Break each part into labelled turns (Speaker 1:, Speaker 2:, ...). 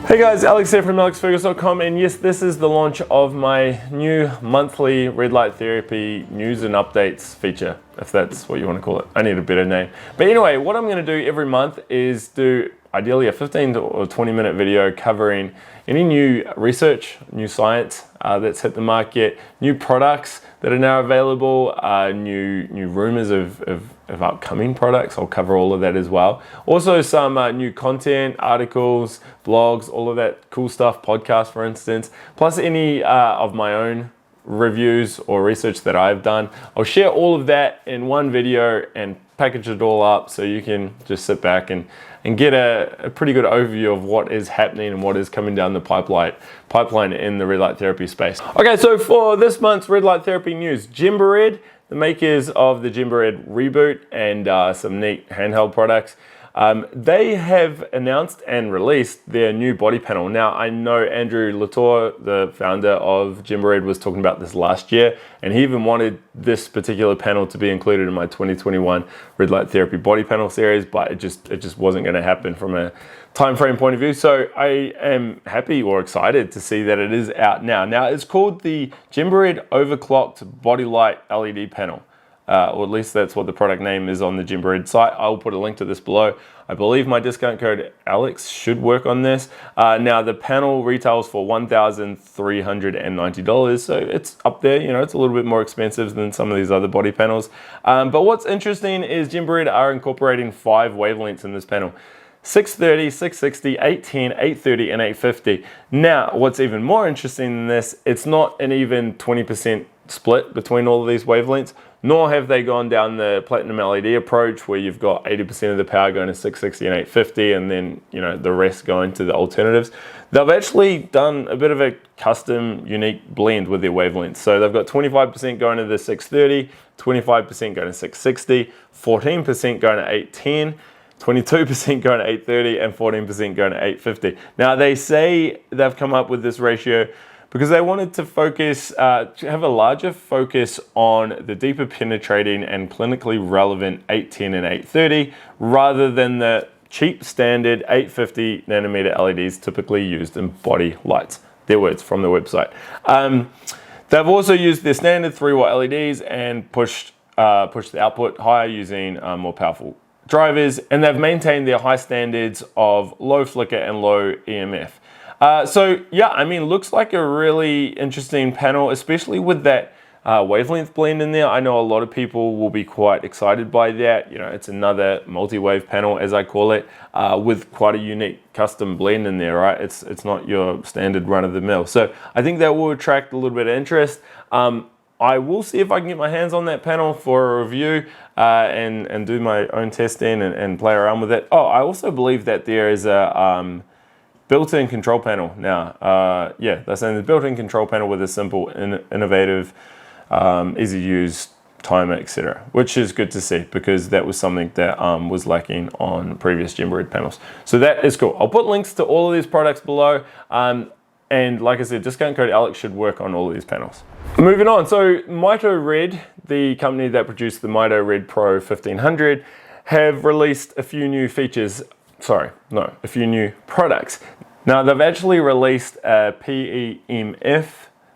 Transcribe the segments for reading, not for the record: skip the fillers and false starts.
Speaker 1: Hey guys, Alex here from alexfergus.com, and yes, this is the launch of my new monthly red light therapy news and updates feature, if that's what you want to call it. I need a better name. But anyway, what I'm going to do every month is do ideally a 15 or 20 minute video covering any new research, new science that's hit the market, new products that are now available, new rumors of upcoming products. I'll cover all of that as well. Also some new content, articles, blogs, all of that cool stuff, podcasts for instance, plus any of my own reviews or research that I've done. I'll share all of that in one video and package it all up so you can just sit back and get a pretty good overview of what is happening and what is coming down the pipeline in the red light therapy space. Okay, so for this month's red light therapy news, GembaRed, the makers of the GembaRed Reboot and some neat handheld products, they have announced and released their new body panel. Now, I know Andrew Latour, the founder of GembaRed, was talking about this last year, and he even wanted this particular panel to be included in my 2021 red light therapy body panel series, but it just wasn't going to happen from a time frame point of view. So I am happy or excited to see that it is out now. Now, it's called the GembaRed Overclocked Body Light LED Panel. Or at least that's what the product name is on the GembaRed site. I'll put a link to this below. I believe my discount code Alex should work on this. Now the panel retails for $1,390, so it's up there. You know, it's a little bit more expensive than some of these other body panels. But what's interesting is GembaRed are incorporating 5 wavelengths in this panel: 630, 660, 810, 830, and 850. Now, what's even more interesting than this, it's not an even 20% split between all of these wavelengths, nor have they gone down the PlatinumLED approach where you've got 80% of the power going to 660 and 850 and then, you know, the rest going to the alternatives. They've actually done a bit of a custom unique blend with their wavelengths. So they've got 25% going to the 630, 25% going to 660, 14% going to 810, 22% going to 830, and 14% going to 850. Now they say they've come up with this ratio because they wanted to focus, have a larger focus on the deeper penetrating and clinically relevant 810 and 830 rather than the cheap standard 850 nanometer LEDs typically used in body lights. Their words from the website. They've also used their standard 3-watt LEDs and pushed the output higher using more powerful drivers, and they've maintained their high standards of low flicker and low EMF. So yeah, I mean, looks like a really interesting panel, especially with that wavelength blend in there. I know a lot of people will be quite excited by that. You know, it's another multi-wave panel, as I call it, with quite a unique custom blend in there, right? It's not your standard run-of-the-mill. So I think that will attract a little bit of interest. I will see if I can get my hands on that panel for a review and do my own testing and play around with it. Oh, I also believe that there is a built-in control panel now. Yeah, they're saying the built-in control panel with a simple, innovative, easy to use timer, etc., which is good to see because that was something that was lacking on previous GembaRed panels. So that is cool. I'll put links to all of these products below. And like I said, discount code Alex should work on all of these panels. Moving on, so Mito Red, the company that produced the Mito Red Pro 1500, have released a few new features. A few new products. Now they've actually released a PEMF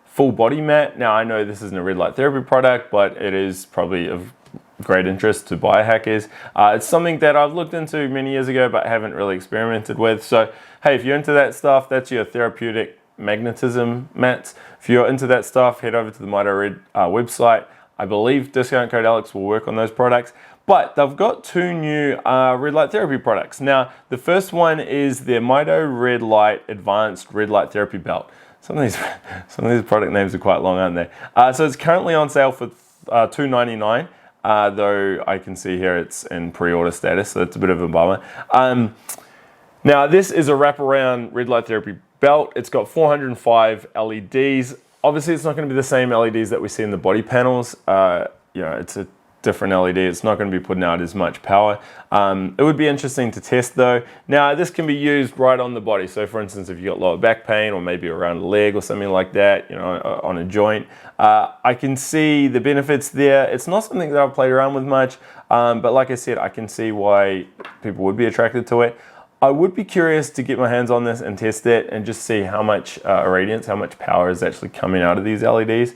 Speaker 1: full body mat. Now I know this isn't a red light therapy product, but it is probably of great interest to biohackers. It's something that I've looked into many years ago, but haven't really experimented with. So hey, if you're into that stuff, that's your therapeutic magnetism mats. If you're into that stuff, head over to the Mito Red website. I believe discount code Alex will work on those products. But they've got 2 new red light therapy products. Now, the first one is their Mito Red Light Advanced Red Light Therapy Belt. Some of these product names are quite long, aren't they? So it's currently on sale for $299, though I can see here it's in pre-order status, so that's a bit of a bummer. Now, this is a wraparound red light therapy belt. It's got 405 LEDs. Obviously, it's not going to be the same LEDs that we see in the body panels. You know, it's a different LED. It's not going to be putting out as much power. It would be interesting to test though. Now this can be used right on the body. So for instance, if you got lower back pain or maybe around a leg or something like that, you know, on a joint, I can see the benefits there. It's not something that I've played around with much, but like I said, I can see why people would be attracted to it. I would be curious to get my hands on this and test it and just see how much irradiance, how much power is actually coming out of these LEDs.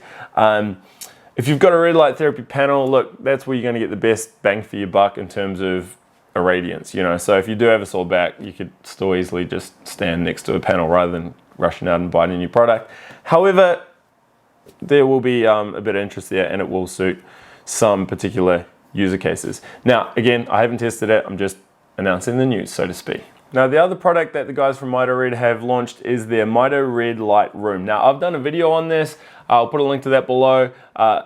Speaker 1: If you've got a red light therapy panel, look, that's where you're going to get the best bang for your buck in terms of irradiance, you know. So if you do have a sore back, you could still easily just stand next to a panel rather than rushing out and buying a new product. However, there will be a bit of interest there, and it will suit some particular user cases. Now, again, I haven't tested it. I'm just announcing the news, so to speak. Now, the other product that the guys from Mito Red have launched is their Mito Red Light Room. Now, I've done a video on this. I'll put a link to that below.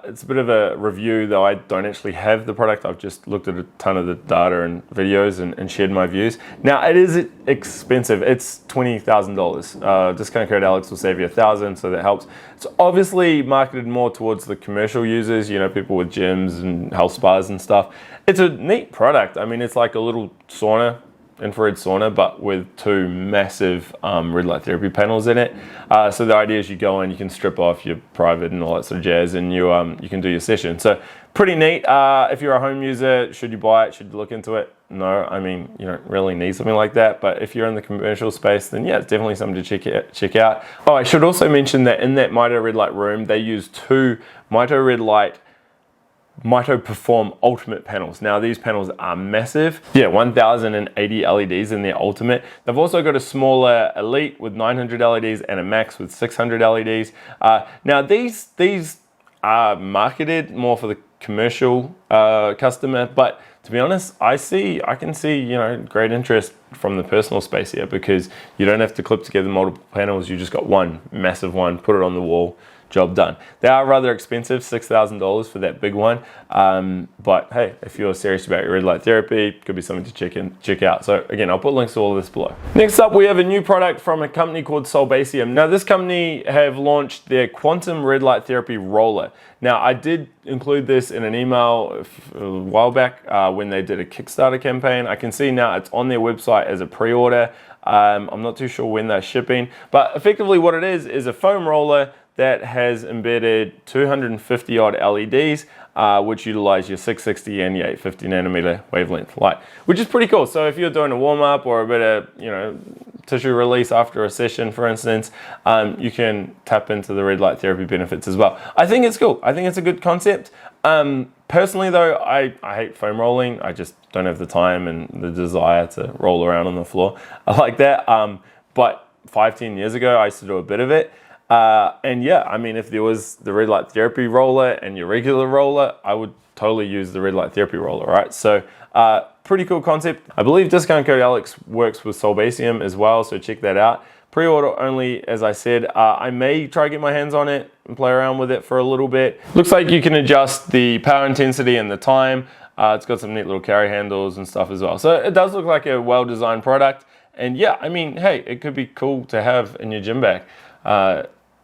Speaker 1: It's a bit of a review, though I don't actually have the product. I've just looked at a ton of the data and videos and shared my views. Now, it is expensive. It's $20,000. Discount code Alex will save you $1,000, so that helps. It's obviously marketed more towards the commercial users, you know, people with gyms and health spas and stuff. It's a neat product. I mean, it's like a little sauna, infrared sauna, but with two massive red light therapy panels in it. So the idea is you go in, you can strip off your private and all that sort of jazz, and you can do your session. So pretty neat. If you're a home user, should you buy it? Should you look into it? No, I mean, you don't really need something like that. But if you're in the commercial space, then yeah, it's definitely something to check out. Oh, I should also mention that in that Mito Red Light room, they use two Mito Red Light MitoPERFORM Ultimate panels. Now these panels are massive. Yeah, 1080 LEDs in their Ultimate. They've also got a smaller Elite with 900 LEDs and a Max with 600 LEDs. Now these are marketed more for the commercial customer, but to be honest, I can see, you know, great interest from the personal space here, because you don't have to clip together multiple panels. You just got one massive one, put it on the wall, job done. They are rather expensive, $6,000 for that big one. But hey, if you're serious about your red light therapy, could be something to check out. So again, I'll put links to all of this below. Next up, we have a new product from a company called Solbasium. Now this company have launched their Quantum Red Light Therapy Roller. Now I did include this in an email a while back when they did a Kickstarter campaign. I can see now it's on their website as a pre-order. I'm not too sure when they're shipping, but effectively what it is a foam roller that has embedded 250 odd LEDs, which utilize your 660 and your 850 nanometer wavelength light, which is pretty cool. So if you're doing a warm up or a bit of, you know, tissue release after a session, for instance, you can tap into the red light therapy benefits as well. I think it's cool. I think it's a good concept. Personally though, I hate foam rolling. I just don't have the time and the desire to roll around on the floor. I like that. But 5-10 years ago, I used to do a bit of it. And yeah, I mean, if there was the red light therapy roller and your regular roller, I would totally use the red light therapy roller, right? So pretty cool concept. I believe discount code Alex works with Solbasium as well, so check that out. Pre-order only, as I said. I may try to get my hands on it and play around with it for a little bit. Looks like you can adjust the power intensity and the time. It's got some neat little carry handles and stuff as well. So it does look like a well-designed product. And yeah, I mean, hey, it could be cool to have in your gym bag.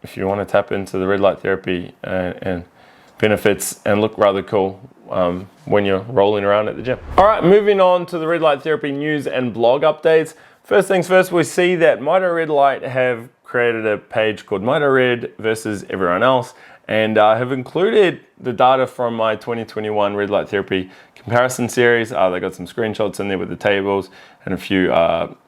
Speaker 1: If you want to tap into the red light therapy and benefits and look rather cool when you're rolling around at the gym. All right, moving on to the red light therapy news and blog updates. First things first, we see that Mito Red Light have created a page called Mito Red versus everyone else, and have included the data from my 2021 red light therapy comparison series. They got some screenshots in there with the tables and a few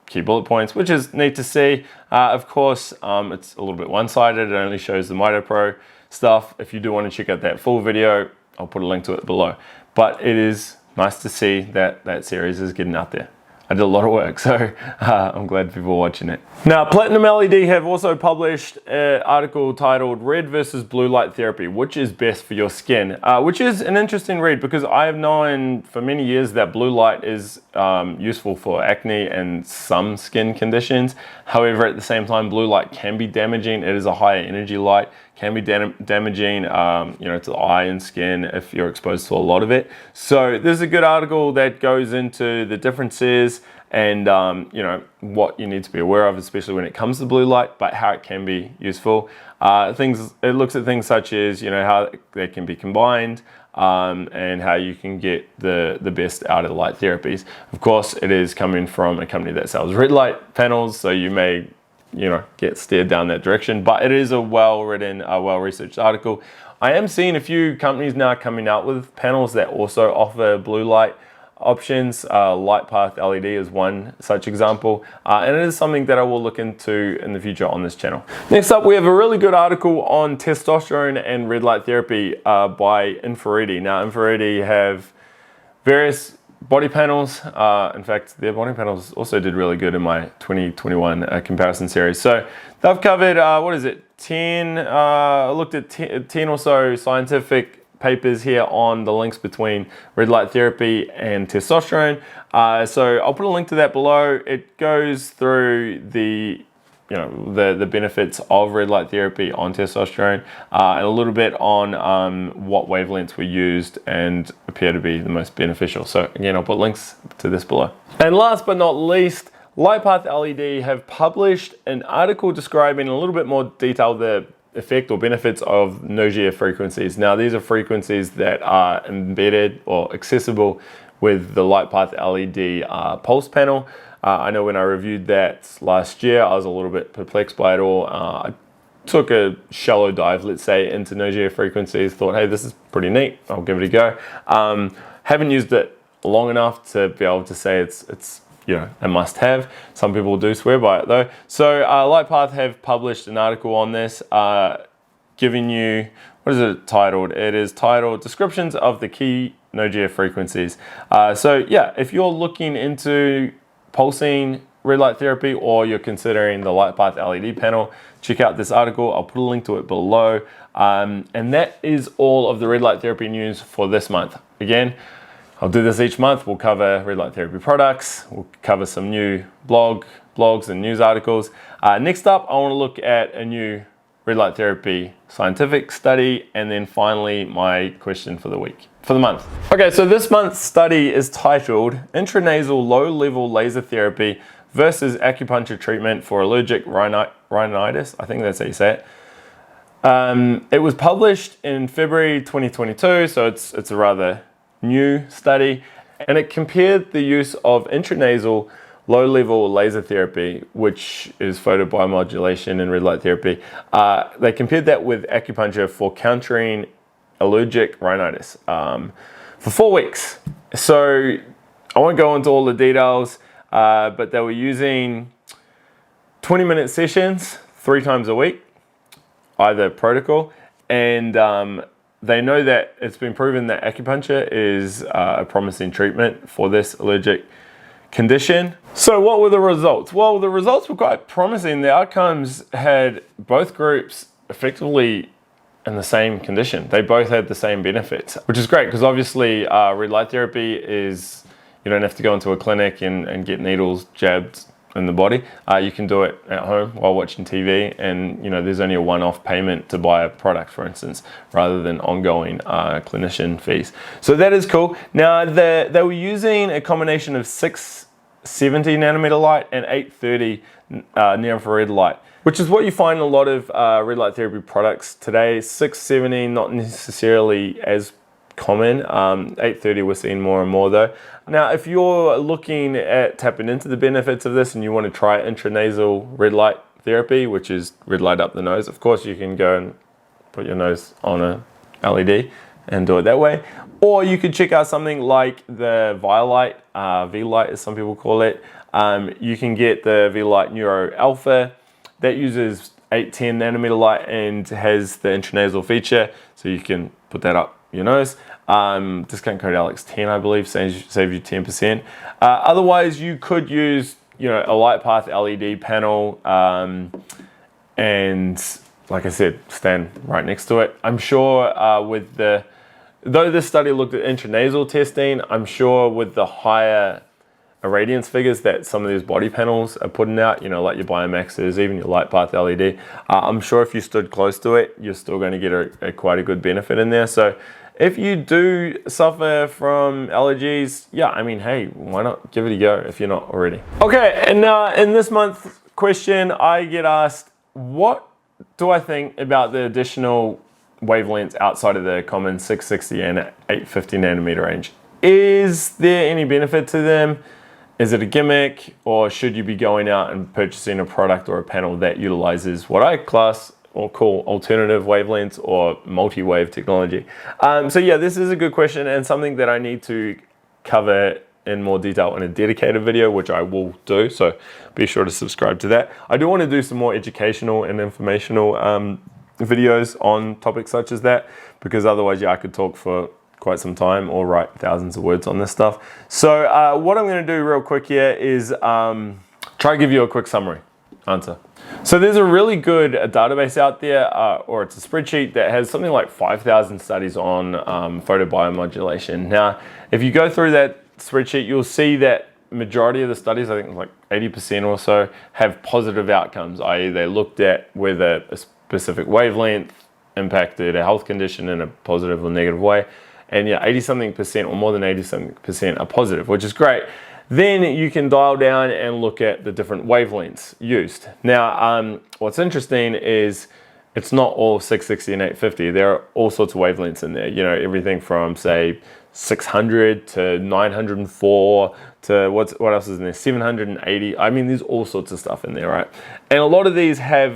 Speaker 1: key bullet points, which is neat to see. Of course, it's a little bit one-sided. It only shows the Mito Pro stuff. If you do want to check out that full video, I'll put a link to it below. But it is nice to see that that series is getting out there. I did a lot of work, so I'm glad people are watching it. Now, PlatinumLED have also published an article titled Red versus Blue Light Therapy, which is best for your skin, which is an interesting read because I have known for many years that blue light is useful for acne and some skin conditions. However, at the same time, blue light can be damaging. It is a higher energy light, can be damaging to the eye and skin if you're exposed to a lot of it. So there's a good article that goes into the differences and what you need to be aware of, especially when it comes to blue light, but how it can be useful. It looks at things such as how they can be combined and how you can get the best out of the light therapies. Of course, it is coming from a company that sells red light panels, so you may get steered down that direction, but it is a well-written, well-researched article. I am seeing a few companies now coming out with panels that also offer blue light. options. Light path LED is one such example, and it is something that I will look into in the future on this channel. Next up, we have a really good article on testosterone and red light therapy by Infrared. Now, Infrared have various body panels. In fact, their body panels also did really good in my 2021 comparison series. So they've covered, what is it, 10, I looked at 10 or so scientific papers here on the links between red light therapy and testosterone. So I'll put a link to that below. It goes through the benefits of red light therapy on testosterone, and a little bit on what wavelengths were used and appear to be the most beneficial. So again, I'll put links to this below. And last but not least, LightPath LED have published an article describing in a little bit more detail the effect or benefits of Nogia frequencies. Now, these are frequencies that are embedded or accessible with the LightPath LED pulse panel. I know when I reviewed that last year, I was a little bit perplexed by it all. I took a shallow dive, let's say, into Nogia frequencies, thought, hey, this is pretty neat, I'll give it a go. Haven't used it long enough to be able to say it's a must-have. Some people do swear by it though. So LightPath have published an article on this, giving you, what is it titled? It is titled Descriptions of the Key Nogia Frequencies. So yeah, if you're looking into pulsing red light therapy or you're considering the LightPath LED panel, check out this article. I'll put a link to it below. And that is all of the red light therapy news for this month. Again, I'll do this each month. We'll cover red light therapy products. We'll cover some new blogs and news articles. Next up, I want to look at a new red light therapy scientific study, and then finally my question for the month. Okay, so this month's study is titled Intranasal Low-Level Laser Therapy versus Acupuncture Treatment for Allergic Rhinitis. I think that's how you say it. It was published in February 2022, so it's a rather new study, and it compared the use of intranasal low-level laser therapy, which is photobiomodulation and red light therapy. They compared that with acupuncture for countering allergic rhinitis for 4 weeks. So I won't go into all the details, but they were using 20-minute sessions 3 times a week, either protocol, and they know that it's been proven that acupuncture is a promising treatment for this allergic condition. So what were the results? Well, the results were quite promising. The outcomes had both groups effectively in the same condition. They both had the same benefits, which is great because obviously red light therapy is, you don't have to go into a clinic and get needles jabbed in the body. You can do it at home while watching TV, and there's only a one-off payment to buy a product, for instance, rather than ongoing clinician fees. So that is cool. Now they were using a combination of 670 nanometer light and 830 near infrared light, which is what you find in a lot of red light therapy products today. 670 not necessarily as common. 830 we're seeing more and more though. Now, if you're looking at tapping into the benefits of this and you want to try intranasal red light therapy, which is red light up the nose, of course you can go and put your nose on a LED and do it that way. Or you could check out something like the V-Light, V-Light as some people call it. You can get the V-Light Neuro Alpha that uses 810 nanometer light and has the intranasal feature, so you can put that up your nose. Discount code Alex10, I believe, saves you 10%. Otherwise, you could use a LightPath LED panel, and like I said, stand right next to it. I'm sure though this study looked at intranasal testing, I'm sure with the higher irradiance figures that some of these body panels are putting out, like your Biomaxes, even your LightPath LED, I'm sure if you stood close to it, you're still going to get quite a good benefit in there. So if you do suffer from allergies, yeah, I mean, hey, why not give it a go if you're not already? Okay, and in this month's question, I get asked, what do I think about the additional wavelengths outside of the common 660 and 850 nanometer range? Is there any benefit to them? Is it a gimmick, or should you be going out and purchasing a product or a panel that utilizes what I class or call alternative wavelengths or multi-wave technology? So yeah, this is a good question and something that I need to cover in more detail in a dedicated video, which I will do, so be sure to subscribe to that. I do want to do some more educational and informational videos on topics such as that, because otherwise, yeah, I could talk for quite some time or write thousands of words on this stuff. So what I'm going to do real quick here is try to give you a quick summary answer. So there's a really good database out there, or it's a spreadsheet that has something like 5,000 studies on photobiomodulation. Now, if you go through that spreadsheet, you'll see that majority of the studies, I think like 80% or so, have positive outcomes, i.e. they looked at whether a specific wavelength impacted a health condition in a positive or negative way. And yeah, 80-something% or more than 80-something% are positive, which is great. Then you can dial down and look at the different wavelengths used. Now, what's interesting is it's not all 660 and 850. There are all sorts of wavelengths in there. You know, everything from say 600 to 904 to what else is in there? 780. I mean, there's all sorts of stuff in there, right? And a lot of these have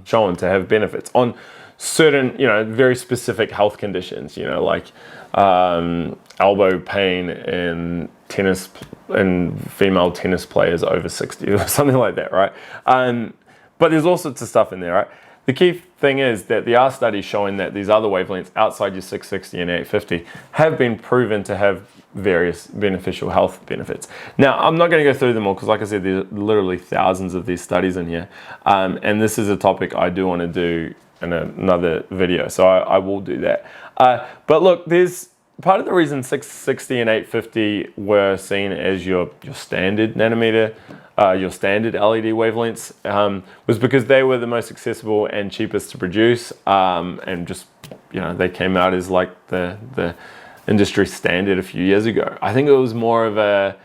Speaker 1: shown to have benefits on certain, you know, very specific health conditions, you know, like elbow pain in tennis and female tennis players over 60 or something like that, right? But there's all sorts of stuff in there, right? The key thing is that there are studies showing that these other wavelengths outside your 660 and 850 have been proven to have various beneficial health benefits. Now, I'm not going to go through them all because, like I said, there's literally thousands of these studies in here. And this is a topic I do want to do in another video, so I will do that. But look, there's part of the reason 660 and 850 were seen as your standard nanometer, your standard LED wavelengths, was because they were the most accessible and cheapest to produce, and just, you know, they came out as like the industry standard a few years ago. I think it was more of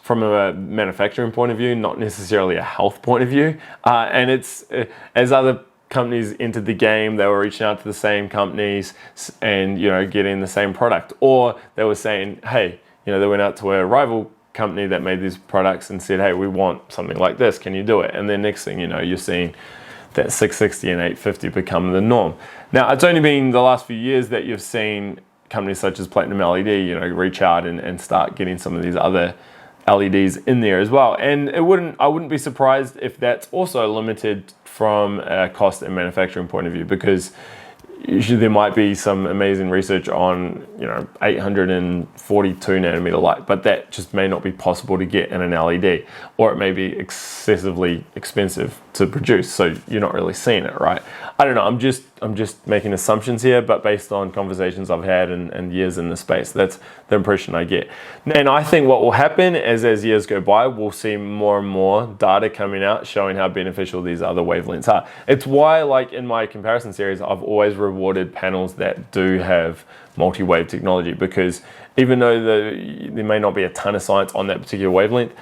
Speaker 1: from a manufacturing point of view, not necessarily a health point of view, and it's as other companies entered the game, they were reaching out to the same companies and, you know, getting the same product, or they were saying, hey, you know, they went out to a rival company that made these products and said, hey, we want something like this, can you do it? And then next thing you know, you're seeing that 660 and 850 become the norm. Now, it's only been the last few years that you've seen companies such as PlatinumLED, you know, reach out and start getting some of these other LEDs in there as well. And I wouldn't be surprised if that's also limited from a cost and manufacturing point of view, because usually there might be some amazing research on, you know, 842 nanometer light, but that just may not be possible to get in an LED, or it may be excessively expensive to produce, so you're not really seeing it, right? I don't know, I'm just making assumptions here, but based on conversations I've had and years in the space, that's the impression I get. And I think what will happen is, as years go by, we'll see more and more data coming out showing how beneficial these other wavelengths are. It's why, like in my comparison series, I've always rewarded panels that do have multi-wave technology, because even though there may not be a ton of science on that particular wavelength,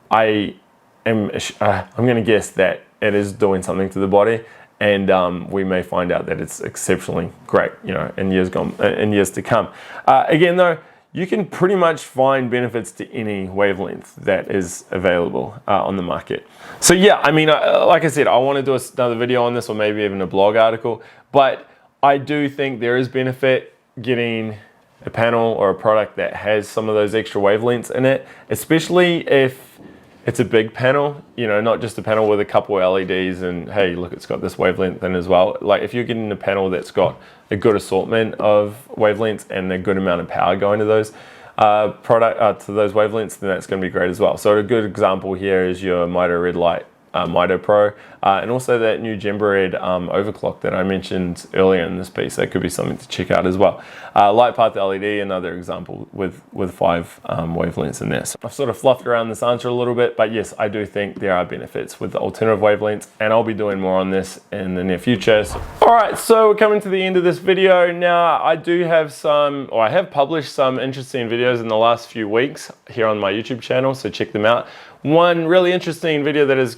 Speaker 1: I'm going to guess that it is doing something to the body, and we may find out that it's exceptionally great, you know, in years to come. Again, though, you can pretty much find benefits to any wavelength that is available on the market. So yeah, I mean, like I said, I want to do another video on this, or maybe even a blog article, but I do think there is benefit getting a panel or a product that has some of those extra wavelengths in it, especially if it's a big panel, you know, not just a panel with a couple of LEDs and, hey, look, it's got this wavelength in as well. Like if you're getting a panel that's got a good assortment of wavelengths and a good amount of power going to those to those wavelengths, then that's going to be great as well. So a good example here is your Mito Red Light Mito Pro, and also that new GembaRed overclock that I mentioned earlier in this piece. That could be something to check out as well. Light path LED, another example with 5 wavelengths in there. So I've sort of fluffed around this answer a little bit, but yes, I do think there are benefits with the alternative wavelengths, and I'll be doing more on this in the near future. All right, so we're coming to the end of this video. Now, I do have I have published some interesting videos in the last few weeks here on my YouTube channel, so check them out. One really interesting video that has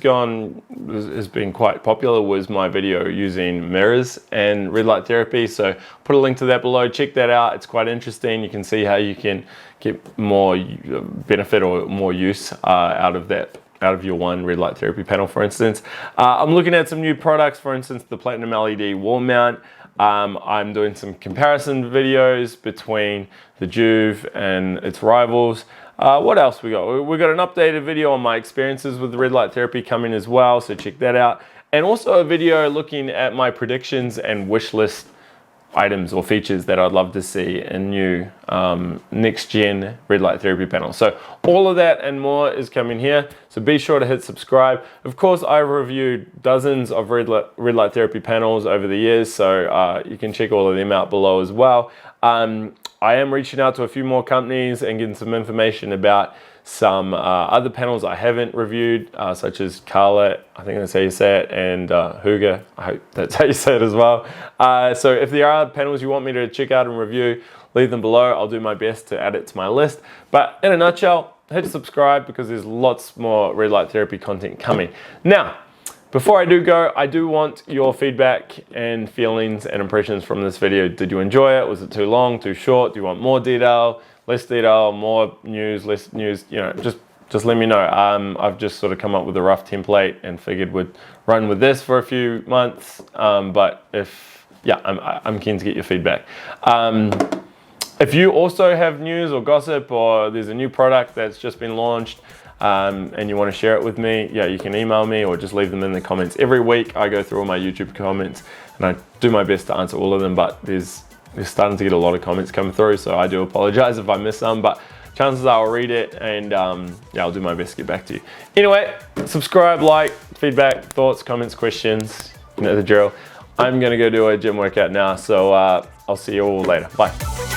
Speaker 1: been quite popular was my video using mirrors and red light therapy. So put a link to that below. Check that out. It's quite interesting. You can see how you can get more benefit or more use out of your one red light therapy panel, for instance. I'm looking at some new products, for instance, the PlatinumLED Wall Mount. I'm doing some comparison videos between the Juve and its rivals. What else we got? We got an updated video on my experiences with red light therapy coming as well, so check that out. And also a video looking at my predictions and wish list items or features that I'd love to see in new next gen red light therapy panels. So all of that and more is coming here, so be sure to hit subscribe. Of course, I've reviewed dozens of red light therapy panels over the years, so you can check all of them out below as well. I am reaching out to a few more companies and getting some information about some other panels I haven't reviewed, such as Carla, I think that's how you say it, and Huga, I hope that's how you say it as well. So if there are panels you want me to check out and review, leave them below. I'll do my best to add it to my list. But in a nutshell, hit subscribe because there's lots more red light therapy content coming. Now, before I do go, I do want your feedback and feelings and impressions from this video. Did you enjoy it? Was it too long, too short? Do you want more detail, less detail, more news, less news? You know, just let me know. I've just sort of come up with a rough template and figured we'd run with this for a few months. But I'm keen to get your feedback. If you also have news or gossip, or there's a new product that's just been launched, and you want to share it with me, yeah, you can email me or just leave them in the comments. Every week I go through all my YouTube comments and I do my best to answer all of them, but there's starting to get a lot of comments come through, so I do apologize if I miss some, but chances are I'll read it, and yeah, I'll do my best to get back to you. Anyway, subscribe, like, feedback, thoughts, comments, questions, you know the drill. I'm gonna go do a gym workout now, so I'll see you all later. Bye.